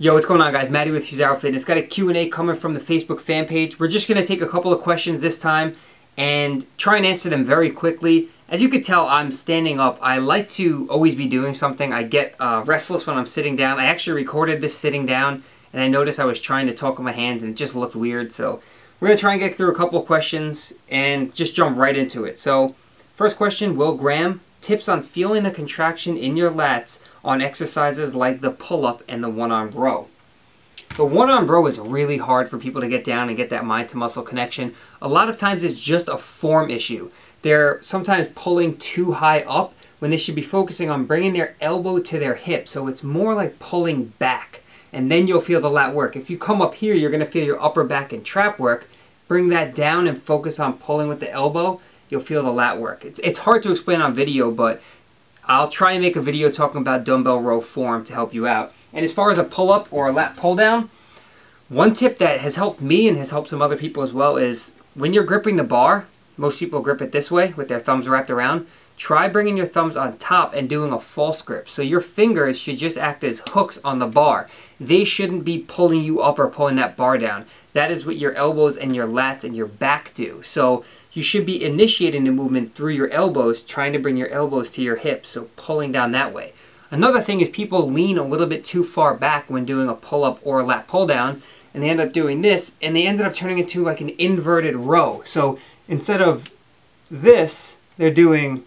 Yo, what's going on, guys? Matty with Fusaro Fitness. Got a Q&A coming from the Facebook fan page. We're just going to take a couple of questions this time and try and answer them very quickly. As you can tell, I'm standing up. I like to always be doing something. I get restless when I'm sitting down. I actually recorded this sitting down, and I noticed I was trying to talk with my hands, and it just looked weird. So we're going to try and get through a couple of questions and just jump right into it. So first question, Will Graham. Tips on feeling the contraction in your lats on exercises like the pull-up and the one-arm row. The one-arm row is really hard for people to get down and get that mind-to-muscle connection. A lot of times it's just a form issue. They're sometimes pulling too high up when they should be focusing on bringing their elbow to their hip. So it's more like pulling back, and then you'll feel the lat work. If you come up here, you're going to feel your upper back and trap work. Bring that down and focus on pulling with the elbow. You'll feel the lat work. It's hard to explain on video, but I'll try and make a video talking about dumbbell row form to help you out. And as far as a pull-up or a lat pull-down, one tip that has helped me and has helped some other people as well is when you're gripping the bar, most people grip it this way with their thumbs wrapped around. Try bringing your thumbs on top and doing a false grip. So your fingers should just act as hooks on the bar. They shouldn't be pulling you up or pulling that bar down. That is what your elbows and your lats and your back do. So you should be initiating the movement through your elbows, trying to bring your elbows to your hips, so pulling down that way. Another thing is people lean a little bit too far back when doing a pull-up or a lat pull-down, and they end up doing this, and they ended up turning into like an inverted row. So instead of this, they're doing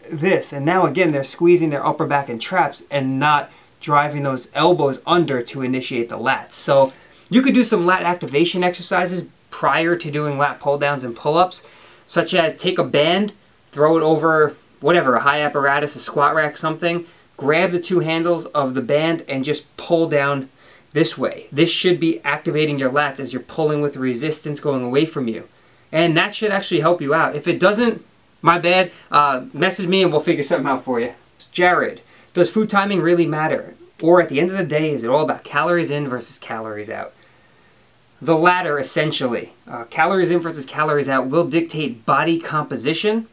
this, and now again they're squeezing their upper back and traps and not driving those elbows under to initiate the lats. So you could do some lat activation exercises prior to doing lat pull-downs and pull-ups, such as take a band, throw it over whatever, a high apparatus, a squat rack, something, grab the two handles of the band and just pull down this way. This should be activating your lats as you're pulling with resistance going away from you. And that should actually help you out. If it doesn't, my bad, message me and we'll figure something out for you. Jared, does food timing really matter? Or at the end of the day, is it all about calories in versus calories out? The latter, essentially. Calories in versus calories out will dictate body composition,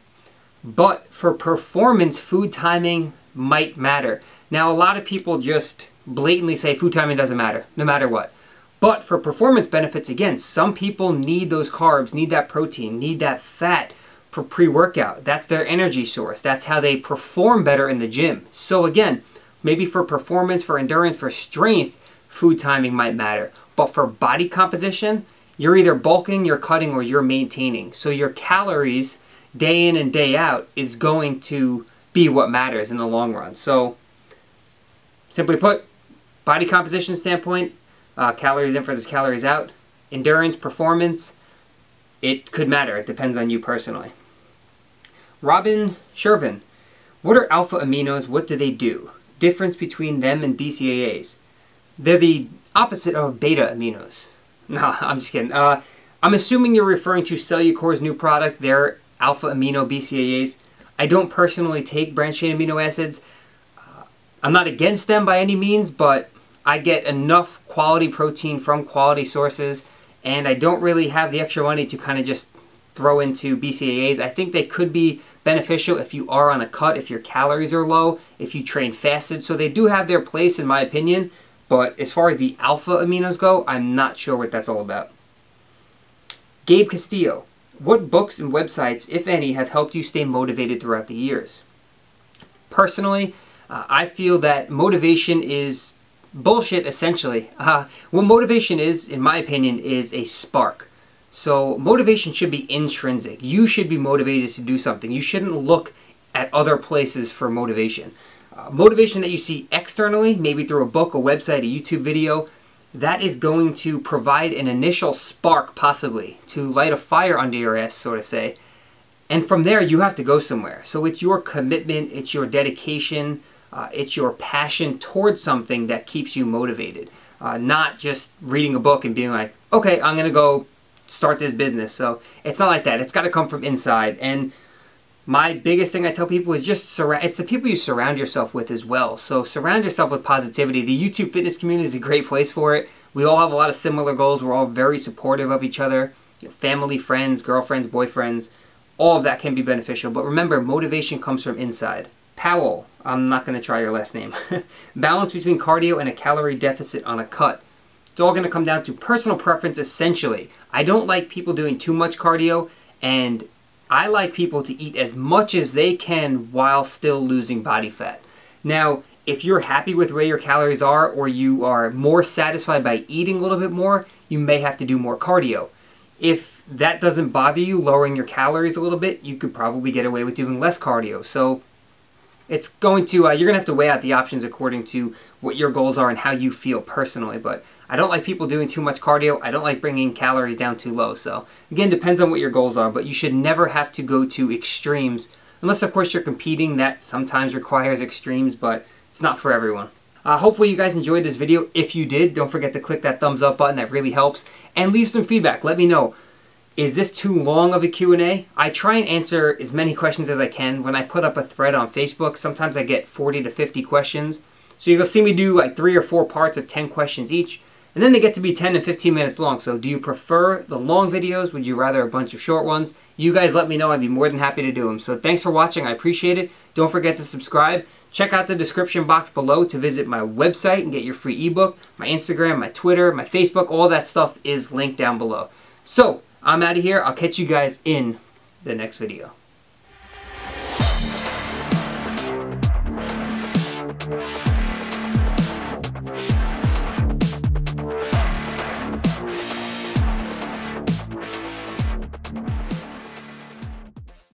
but for performance, food timing might matter. Now, a lot of people just blatantly say food timing doesn't matter, no matter what. But for performance benefits, again, some people need those carbs, need that protein, need that fat for pre-workout. That's their energy source. That's how they perform better in the gym. So again, maybe for performance, for endurance, for strength, food timing might matter. But for body composition, you're either bulking, you're cutting, or you're maintaining. So your calories, day in and day out, is going to be what matters in the long run. So, simply put, body composition standpoint, calories in versus calories out, endurance, performance, it could matter. It depends on you personally. Robin Shervin, what are alpha aminos? What do they do? Difference between them and BCAAs? They're the opposite of beta aminos. No, I'm just kidding. I'm assuming you're referring to Cellucor's new product, their alpha amino BCAAs. I don't personally take branched chain amino acids. I'm not against them by any means, but I get enough quality protein from quality sources, and I don't really have the extra money to kind of just throw into BCAAs. I think they could be beneficial if you are on a cut, if your calories are low, if you train fasted. So they do have their place in my opinion. But as far as the alpha aminos go, I'm not sure what that's all about. Gabe Castillo, what books and websites, if any, have helped you stay motivated throughout the years? Personally, I feel that motivation is bullshit, essentially. What motivation is, in my opinion, is a spark. So motivation should be intrinsic. You should be motivated to do something. You shouldn't look at other places for motivation. Motivation that you see externally, maybe through a book, a website, a YouTube video, that is going to provide an initial spark, possibly, to light a fire under your ass, so to say. And from there, you have to go somewhere. So it's your commitment, it's your dedication, it's your passion towards something that keeps you motivated. Not just reading a book and being like, okay, I'm going to go start this business. So it's not like that. It's got to come from inside. And my biggest thing I tell people is just it's the people you surround yourself with as well. So surround yourself with positivity. The YouTube fitness community is a great place for it. We all have a lot of similar goals. We're all very supportive of each other. Family, friends, girlfriends, boyfriends, all of that can be beneficial. But remember, motivation comes from inside. Powell, I'm not going to try your last name. Balance between cardio and a calorie deficit on a cut. It's all going to come down to personal preference essentially. I don't like people doing too much cardio, and I like people to eat as much as they can while still losing body fat. Now, if you're happy with where your calories are, or you are more satisfied by eating a little bit more, you may have to do more cardio. If that doesn't bother you, lowering your calories a little bit, you could probably get away with doing less cardio. So it's going to, you're going to have to weigh out the options according to what your goals are and how you feel personally. But I don't like people doing too much cardio. I don't like bringing calories down too low. So again, depends on what your goals are, but you should never have to go to extremes. Unless, of course, you're competing. That sometimes requires extremes, but it's not for everyone. Hopefully you guys enjoyed this video. If you did, don't forget to click that thumbs up button. That really helps. And leave some feedback. Let me know. Is this too long of a Q&A? I try and answer as many questions as I can. When I put up a thread on Facebook, sometimes I get 40 to 50 questions. So you'll see me do like 3 or 4 parts of 10 questions each. And then they get to be 10 and 15 minutes long. So do you prefer the long videos? Would you rather a bunch of short ones? You guys let me know. I'd be more than happy to do them. So thanks for watching. I appreciate it. Don't forget to subscribe. Check out the description box below to visit my website and get your free ebook. My Instagram, my Twitter, my Facebook, all that stuff is linked down below. So I'm out of here. I'll catch you guys in the next video.